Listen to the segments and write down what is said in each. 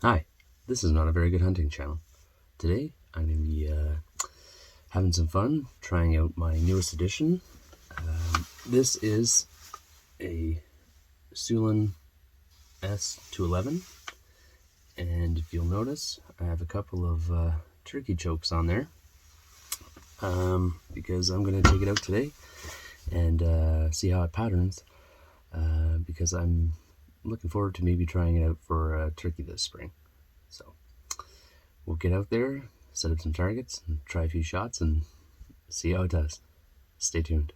Hi, this is not a very good hunting channel. Today I'm going to be having some fun trying out my newest addition. This is a Sulun SS211, and if you'll notice, I have a couple of turkey chokes on there because I'm going to take it out today and see how it patterns because I'm looking forward to maybe trying it out for turkey this spring. So we'll get out there, set up some targets, and try a few shots and see how it does. Stay tuned.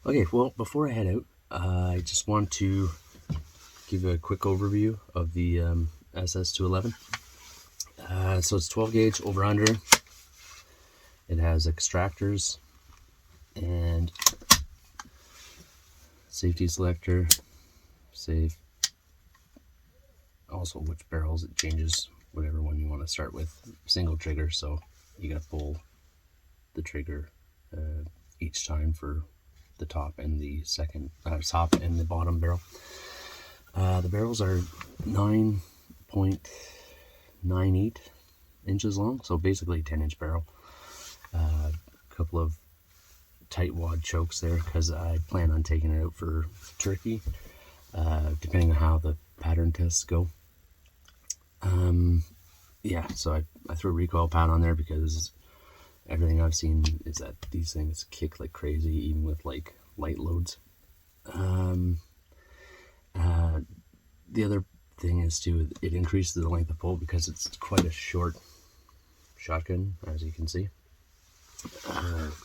Okay, well, before I head out, I just want to give a quick overview of the SS211. So it's 12 gauge over under. It has extractors and safety selector, safe. Also, which barrels it changes, whatever one you want to start with. Single trigger, so you gotta pull the trigger each time for the top and the top and the bottom barrel. The barrels are 9.98 inches long, so basically 10-inch barrel. A couple of tightwad chokes there because I plan on taking it out for turkey, depending on how the pattern tests go. Yeah, so I threw a recoil pad on there because everything I've seen is that these things kick like crazy, even with like light loads. The other thing is too, it increases the length of pull because it's quite a short shotgun, as you can see.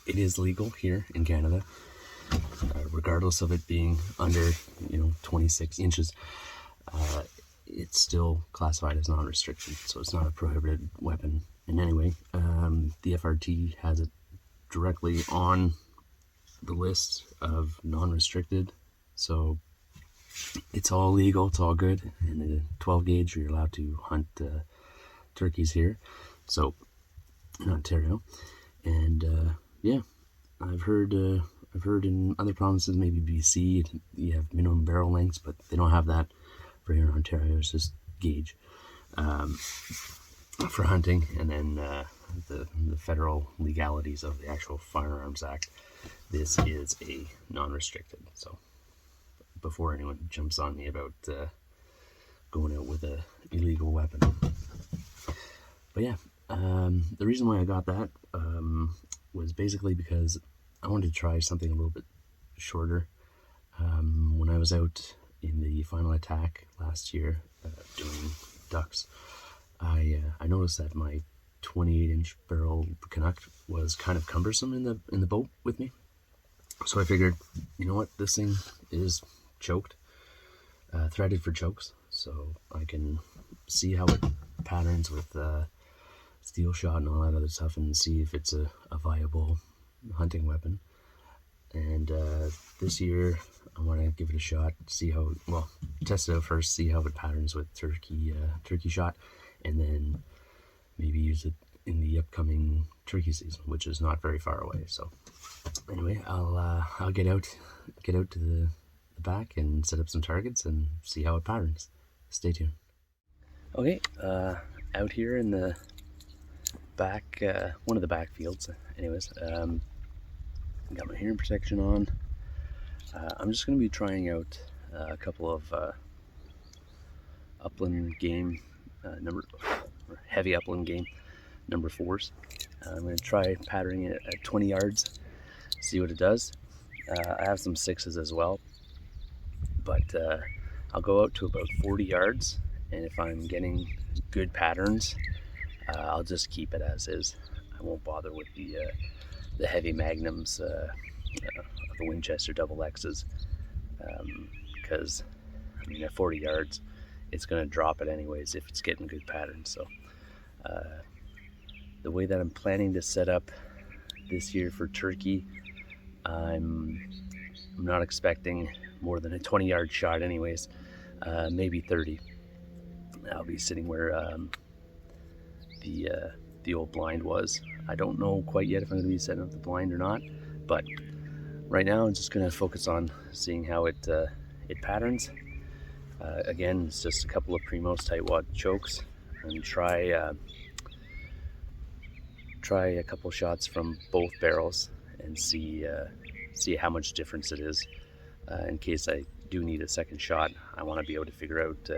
It is legal here in Canada, regardless of it being under 26 inches. It's still classified as non-restricted, so it's not a prohibited weapon in any way. The FRT has it directly on the list of non-restricted, so it's all legal, it's all good. And the 12 gauge, you're allowed to hunt turkeys here, so in Ontario. And yeah, I've heard in other provinces, maybe BC, you have minimum barrel lengths, but they don't have that for here in Ontario. It's just gauge for hunting, and then the federal legalities of the actual Firearms Act. This is a non-restricted. So before anyone jumps on me about going out with a illegal weapon, but yeah, the reason why I got that was basically because I wanted to try something a little bit shorter. When I was out in the final attack last year doing ducks, I noticed that my 28-inch barrel Canuck was kind of cumbersome in the boat with me. So I figured, you know what, this thing is choked, threaded for chokes, so I can see how it patterns with steel shot and all that other stuff, and see if it's a viable hunting weapon. And this year I want to give it a shot, see how, well, test it out first, see how it patterns with turkey shot, and then maybe use it in the upcoming turkey season, which is not very far away. So anyway, I'll get out to the back and set up some targets and see how it patterns. Stay tuned. Okay, out here in the back, one of the back fields. Anyways, got my hearing protection on. I'm just going to be trying out a couple of upland game, heavy upland game, number 4s. I'm going to try patterning it at 20 yards, see what it does. I have some 6s as well, but I'll go out to about 40 yards, and if I'm getting good patterns, I'll just keep it as is. I won't bother with the heavy magnums, the Winchester double X's, because I mean at 40 yards it's going to drop it anyways if it's getting good patterns. So the way that I'm planning to set up this year for turkey, I'm not expecting more than a 20-yard shot anyways, maybe 30. I'll be sitting where the old blind was. I don't know quite yet if I'm going to be setting up the blind or not, but right now I'm just going to focus on seeing how it patterns. Again, it's just a couple of Primos Tightwad chokes, and try a couple shots from both barrels and see how much difference it is. In case I do need a second shot, I want to be able to figure out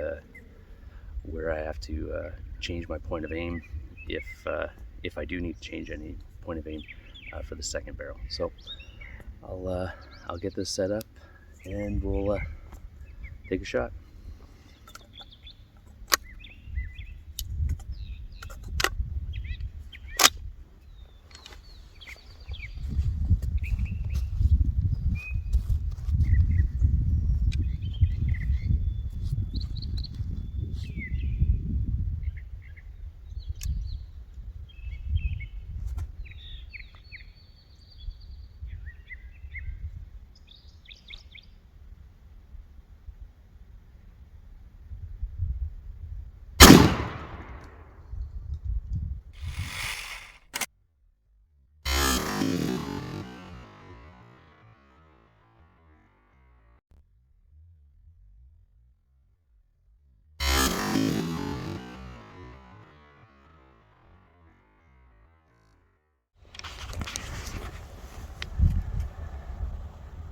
where I have to change my point of aim if I do need to change any point of aim for the second barrel. So I'll get this set up and we'll take a shot.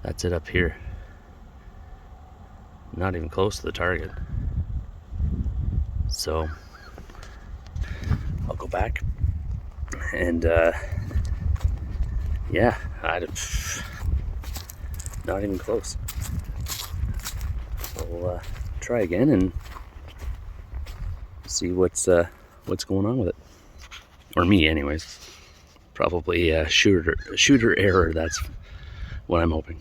That's it up here. Not even close to the target. So I'll go back and yeah, not even close. We'll try again and see what's going on with it, or me anyways. Probably shooter error. That's what I'm hoping.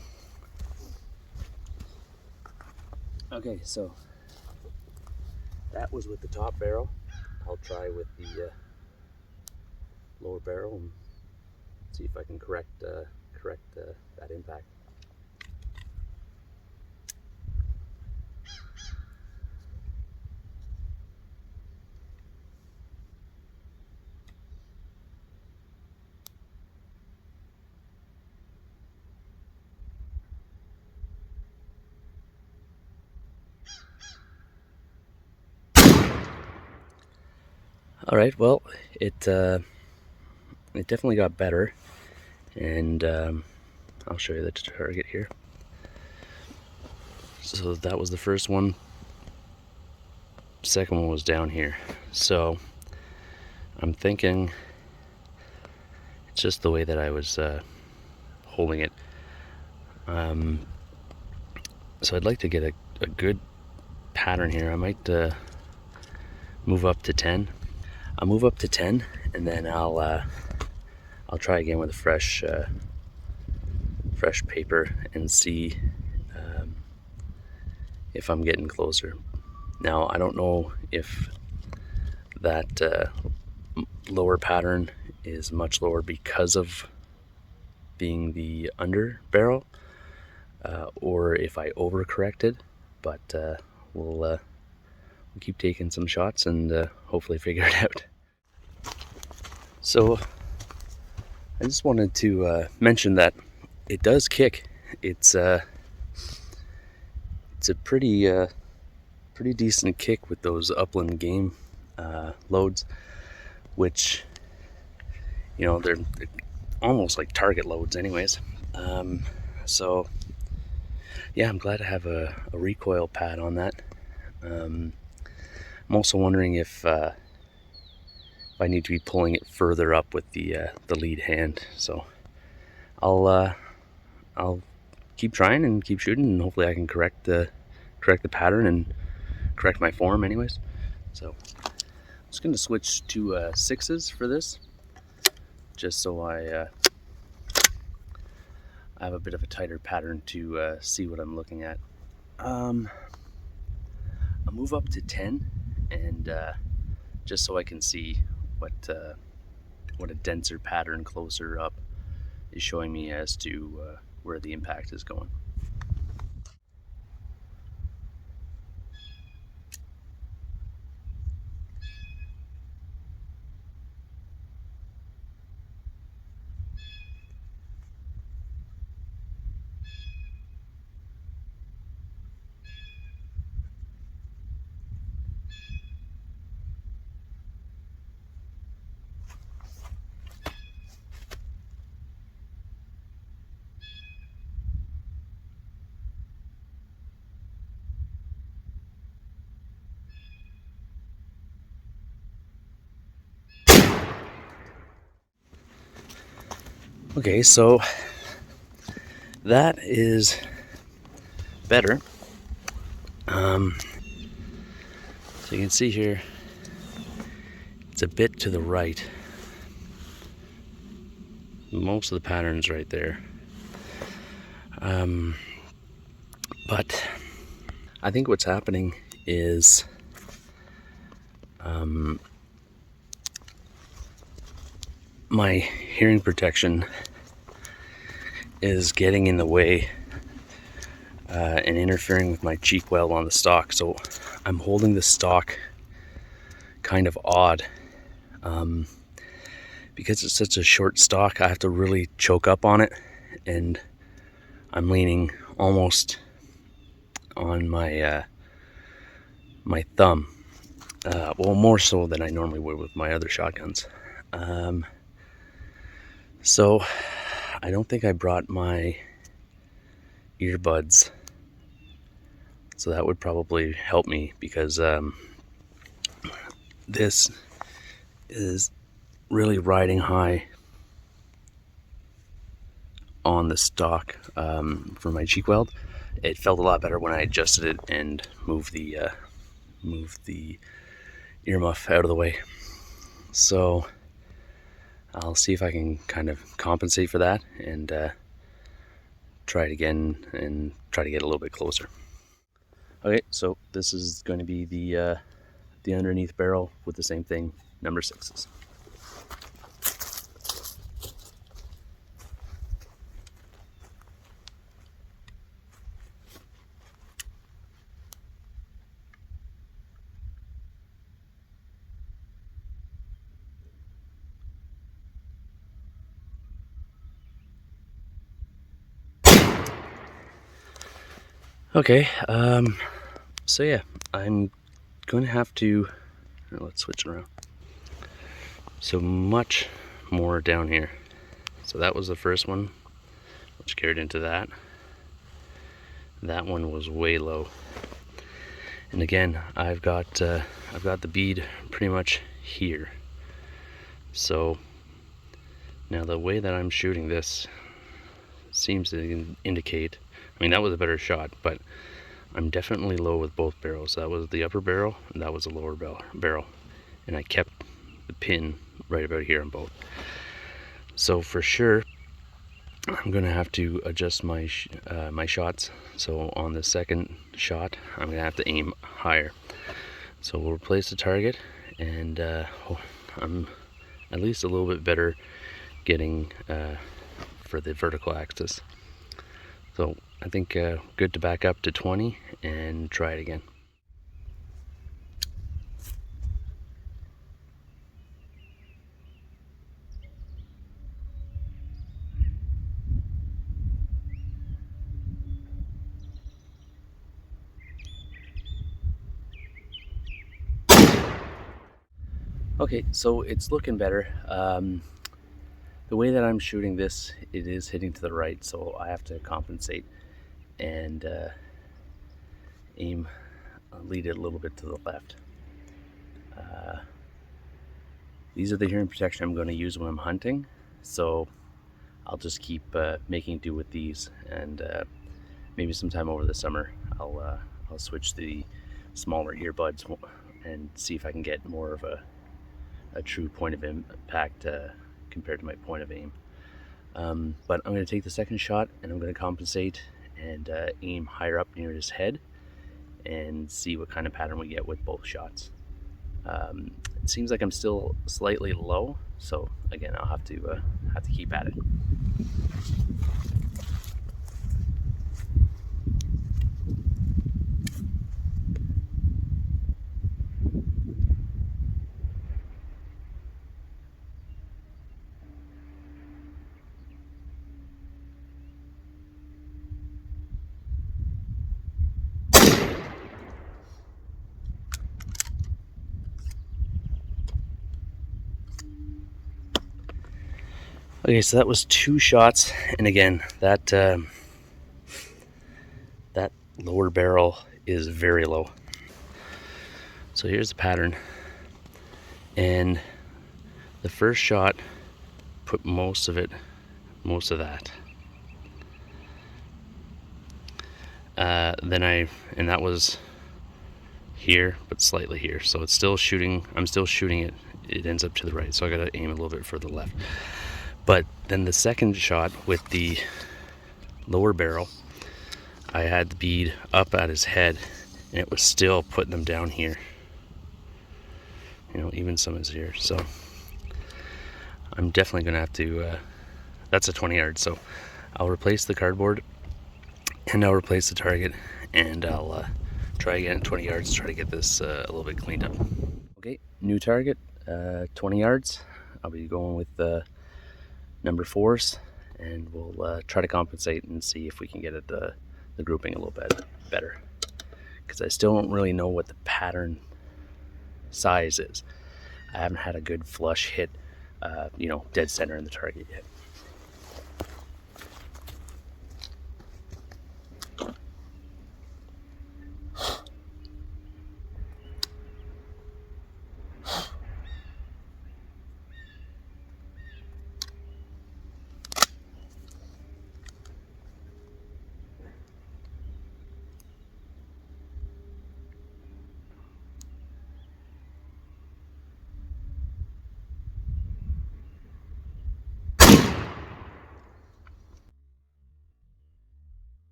Okay, so that was with the top barrel. I'll try with the lower barrel and see if I can correct that impact. All right, well, it definitely got better, and I'll show you the target here. So that was the first one. Second one was down here. So I'm thinking it's just the way that I was holding it. So I'd like to get a good pattern here. I might move up to 10. I'll move up to 10, and then I'll try again with a fresh paper and see if I'm getting closer. Now I don't know if that lower pattern is much lower because of being the under barrel, or if I overcorrected, but we'll keep taking some shots and hopefully figure it out. So I just wanted to mention that it does kick. It's a pretty decent kick with those upland game loads, which, you know, they're almost like target loads anyways. So yeah, I'm glad to have a recoil pad on that. I'm also wondering if I need to be pulling it further up with the lead hand. So I'll keep trying and keep shooting, and hopefully I can correct the pattern and correct my form anyways. So I'm just going to switch to sixes for this, just so I have a bit of a tighter pattern to see what I'm looking at. I'll move up to 10, and just so I can see what a denser pattern closer up is showing me as to where the impact is going. Okay, so that is better. So you can see here, it's a bit to the right. Most of the pattern's right there. But I think what's happening is my hearing protection is getting in the way and interfering with my cheek weld on the stock. So I'm holding the stock kind of odd. Because it's such a short stock, I have to really choke up on it, and I'm leaning almost on my my thumb. Well, more so than I normally would with my other shotguns. So I don't think I brought my earbuds, so that would probably help me, because this is really riding high on the stock for my cheek weld. It felt a lot better when I adjusted it and moved the earmuff out of the way. So I'll see if I can kind of compensate for that and try it again and try to get a little bit closer. Okay, so this is going to be the underneath barrel with the same thing, number sixes. Okay, so yeah, I'm going to have to, let's switch it around. So much more down here. So that was the first one, which carried into that. That one was way low. And again, I've got the bead pretty much here. So now the way that I'm shooting this seems to indicate, I mean, that was a better shot, but I'm definitely low with both barrels. That was the upper barrel and that was the lower barrel. And I kept the pin right about here on both. So for sure, I'm gonna have to adjust my my shots. So on the second shot, I'm gonna have to aim higher. So we'll replace the target, and I'm at least a little bit better getting for the vertical axis. So I think good to back up to 20 and try it again. Okay, so it's looking better. The way that I'm shooting this, it is hitting to the right, so I have to compensate and aim, lead it a little bit to the left. These are the hearing protection I'm going to use when I'm hunting, so I'll just keep making do with these, and maybe sometime over the summer I'll switch the smaller earbuds and see if I can get more of a true point of impact compared to my point of aim. But I'm going to take the second shot and I'm going to compensate and aim higher up near his head and see what kind of pattern we get with both shots. It seems like I'm still slightly low, so again I'll have to keep at it. Okay, so that was 2 shots, and again, that lower barrel is very low. So here's the pattern, and the first shot put most of that. And that was here, but slightly here. So it's still shooting. I'm still shooting it. It ends up to the right, so I gotta aim a little bit further left. But then the second shot with the lower barrel, I had the bead up at his head, and it was still putting them down here. You know, even some is here. So I'm definitely gonna have to. That's a 20 yards, so I'll replace the cardboard and I'll replace the target, and I'll try again at 20 yards to try to get this a little bit cleaned up. Okay, new target, 20 yards. I'll be going with the number 4s, and we'll try to compensate and see if we can get it the grouping a little bit better, because I still don't really know what the pattern size is. I haven't had a good flush hit, dead center in the target yet.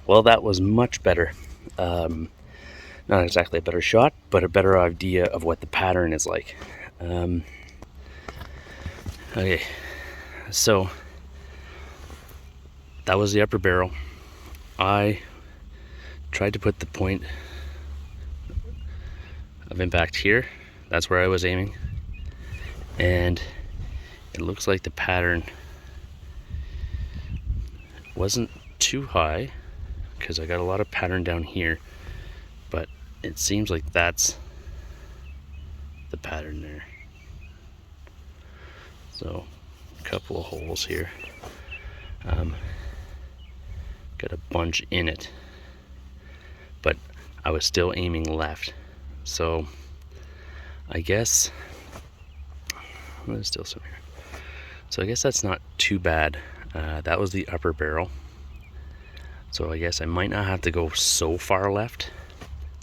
Well, that was much better. Not exactly a better shot, but a better idea of what the pattern is like. Okay, so that was the upper barrel. I tried to put the point of impact here. That's where I was aiming, and it looks like the pattern wasn't too high, because I got a lot of pattern down here, but it seems like that's the pattern there. So a couple of holes here, got a bunch in it, but I was still aiming left. So I guess there's still some here. So I guess that's not too bad. That was the upper barrel. So I guess I might not have to go so far left.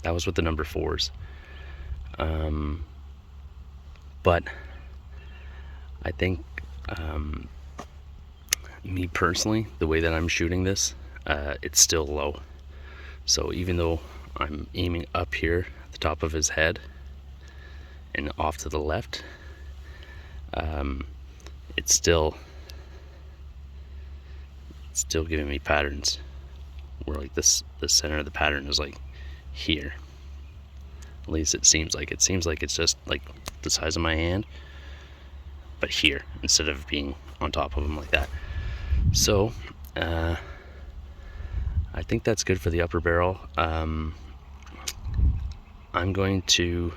That was with the number 4s. But I think, me personally, the way that I'm shooting this, it's still low. So even though I'm aiming up here at the top of his head and off to the left, it's still giving me patterns where like the center of the pattern is like here. At least it seems like it's just like the size of my hand, but here instead of being on top of them like that. So I think that's good for the upper barrel. I'm going to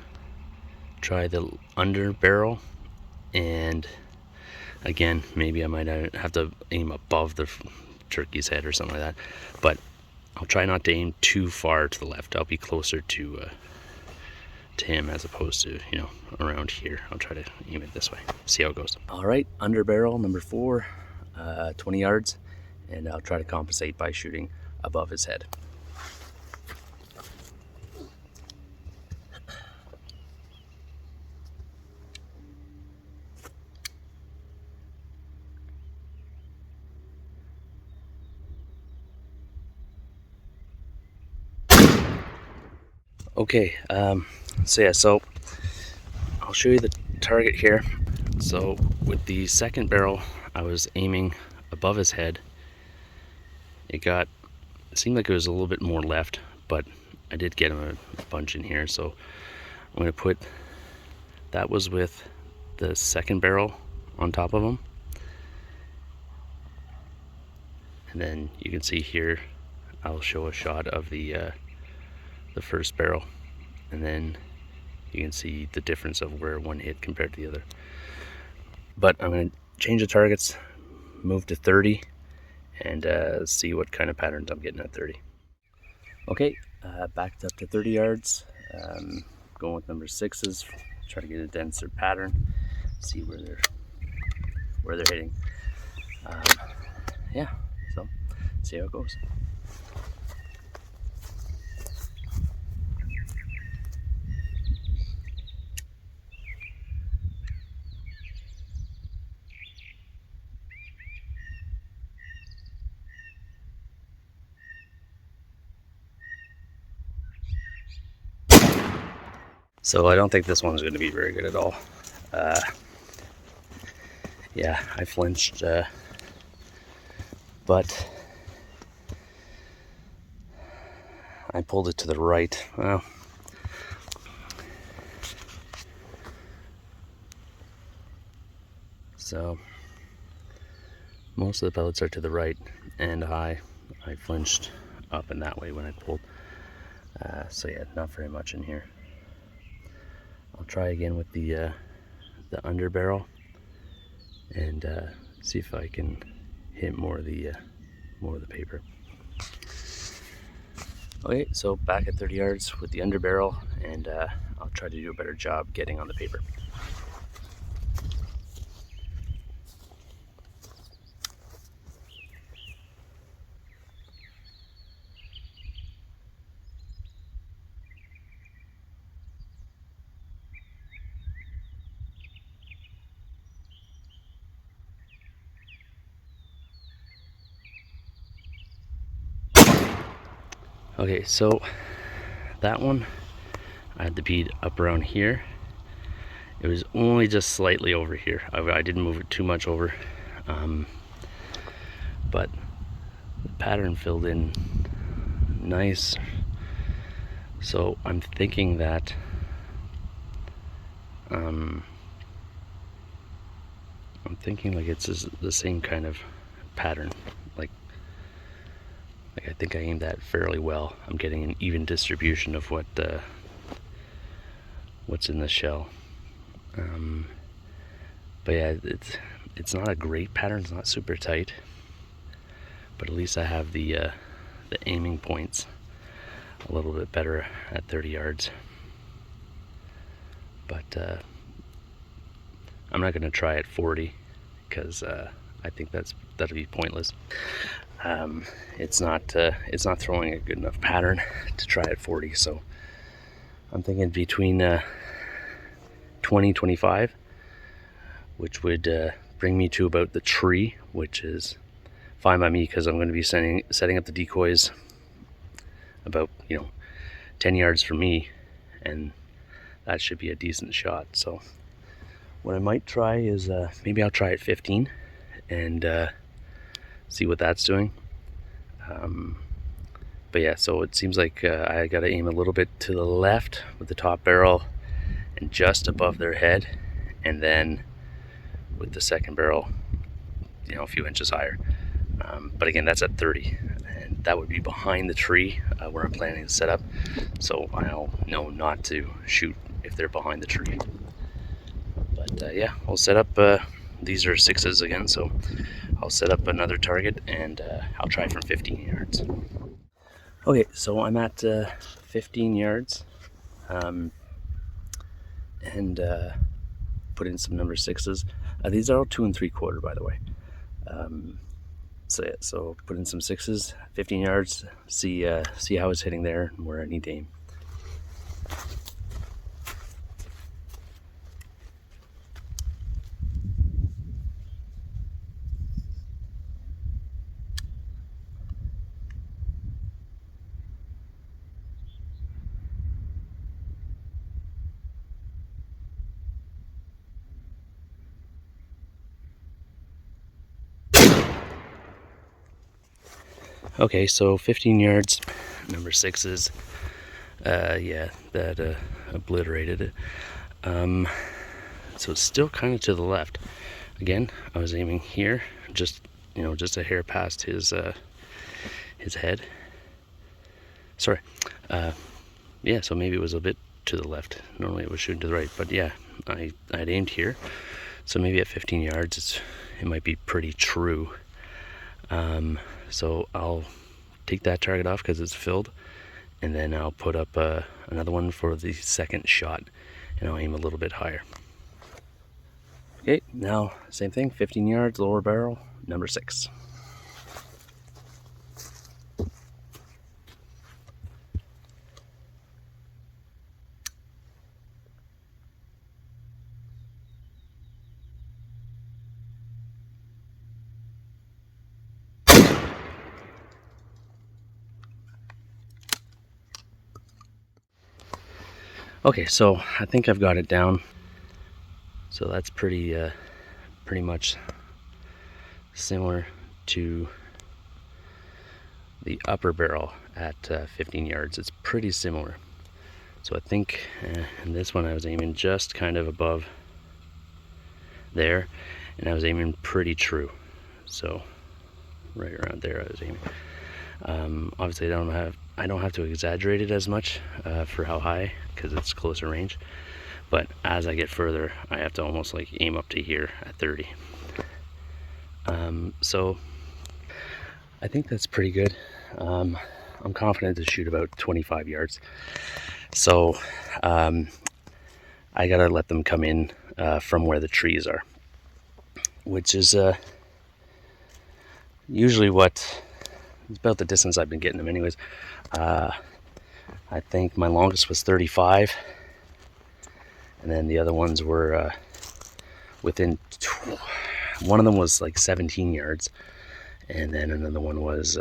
try the under barrel, and again, maybe I might have to aim above the turkey's head or something like that, but I'll try not to aim too far to the left. I'll be closer to him as opposed to, you know, around here. I'll try to aim it this way, see how it goes. All right, under barrel number 4, 20 yards, and I'll try to compensate by shooting above his head. Okay, so I'll show you the target here. So with the second barrel, I was aiming above his head. It seemed like it was a little bit more left, but I did get him a bunch in here. So I'm going to put, that was with the second barrel on top of him. And then you can see here, I'll show a shot of the first barrel, and then you can see the difference of where one hit compared to the other. But I'm going to change the targets, move to 30, and see what kind of patterns I'm getting at 30. Okay, backed up to 30 yards, going with number 6s, try to get a denser pattern, see where they're hitting. Yeah, so see how it goes. So I don't think this one's going to be very good at all. Yeah, I flinched, but I pulled it to the right. Well, so most of the pellets are to the right, and I flinched up in that way when I pulled. So yeah, not very much in here. I'll try again with the under barrel and see if I can hit more of the paper. Okay, so back at 30 yards with the under barrel, and I'll try to do a better job getting on the paper. Okay, so that one, I had the bead up around here. It was only just slightly over here. I didn't move it too much over, but the pattern filled in nice. So I'm thinking that like it's the same kind of pattern. Like I think I aimed that fairly well. I'm getting an even distribution of what's in the shell. But yeah, it's not a great pattern. It's not super tight, but at least I have the aiming points a little bit better at 30 yards. But I'm not going to try at 40 because I think that'll be pointless. It's not throwing a good enough pattern to try at 40. So I'm thinking between 20-25, which would bring me to about the tree, which is fine by me because I'm going to be setting up the decoys about 10 yards from me, and that should be a decent shot. So what I might try is maybe I'll try at 15 and see what that's doing. But yeah, so it seems like I got to aim a little bit to the left with the top barrel and just above their head, and then with the second barrel, a few inches higher. But again, that's at 30, and that would be behind the tree where I'm planning to set up, so I'll know not to shoot if they're behind the tree. But yeah, I'll set up, these are 6s again, so I'll set up another target and I'll try from 15 yards. Okay, so I'm at 15 yards, and put in some number 6s. These are all 2 3/4, by the way. So put in some 6s, 15 yards. See how it's hitting there and where I need to aim. Okay, so 15 yards, number 6s. Yeah, that obliterated it. So it's still kind of to the left. Again, I was aiming here, just a hair past his head. Sorry. Yeah, so maybe it was a bit to the left. Normally it was shooting to the right, but yeah, I'd aimed here. So maybe at 15 yards, it might be pretty true. So I'll take that target off because it's filled, and then I'll put up another one for the second shot, and I'll aim a little bit higher. Okay, now same thing, 15 yards, lower barrel, number 6. Okay, so I think I've got it down. So that's pretty much similar to the upper barrel at 15 yards. It's pretty similar. So I think in this one I was aiming just kind of above there, and I was aiming pretty true. So right around there I was aiming. Obviously I don't have to exaggerate it as much for how high, because it's closer range. But as I get further, I have to almost like aim up to here at 30. So I think that's pretty good. I'm confident to shoot about 25 yards. So I gotta let them come in from where the trees are, which is usually it's about the distance I've been getting them anyways. I think my longest was 35, and then the other ones were one of them was like 17 yards, and then another one was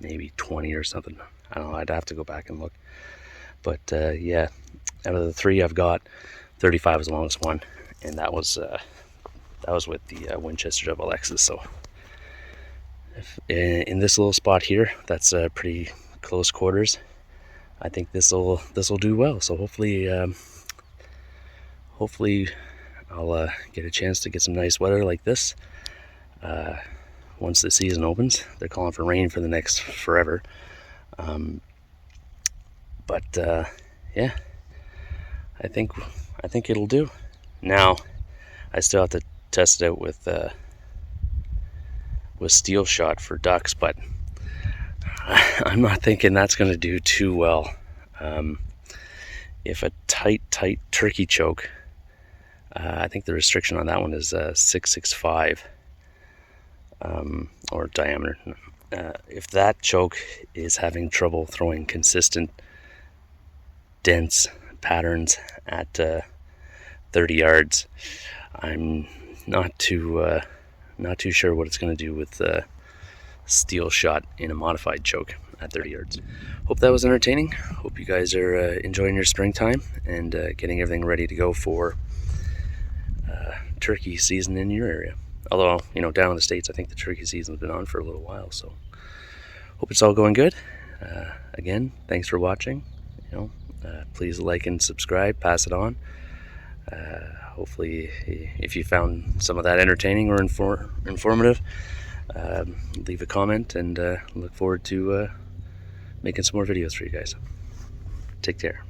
maybe 20 or something. I don't know, I'd have to go back and look. But yeah, out of the 3 I've got, 35 was the longest one, and that was with the Winchester Double X's. So in this little spot here, that's pretty close quarters. I think this will do well. So hopefully I'll get a chance to get some nice weather like this once the season opens. They're calling for rain for the next forever. But yeah, I think it'll do. Now I still have to test it out with steel shot for ducks, but I'm not thinking that's going to do too well. If a tight turkey choke, I think the restriction on that one is 665 or diameter. If that choke is having trouble throwing consistent, dense patterns at 30 yards, I'm not too sure what it's going to do with steel shot in a modified choke at 30 yards. Hope that was entertaining. Hope you guys are enjoying your springtime and getting everything ready to go for turkey season in your area. Although, down in the States, I think the turkey season's been on for a little while, so hope it's all going good. Again, thanks for watching. Please like and subscribe, pass it on. Hopefully, if you found some of that entertaining or informative, leave a comment, and look forward to making some more videos for you guys. Take care.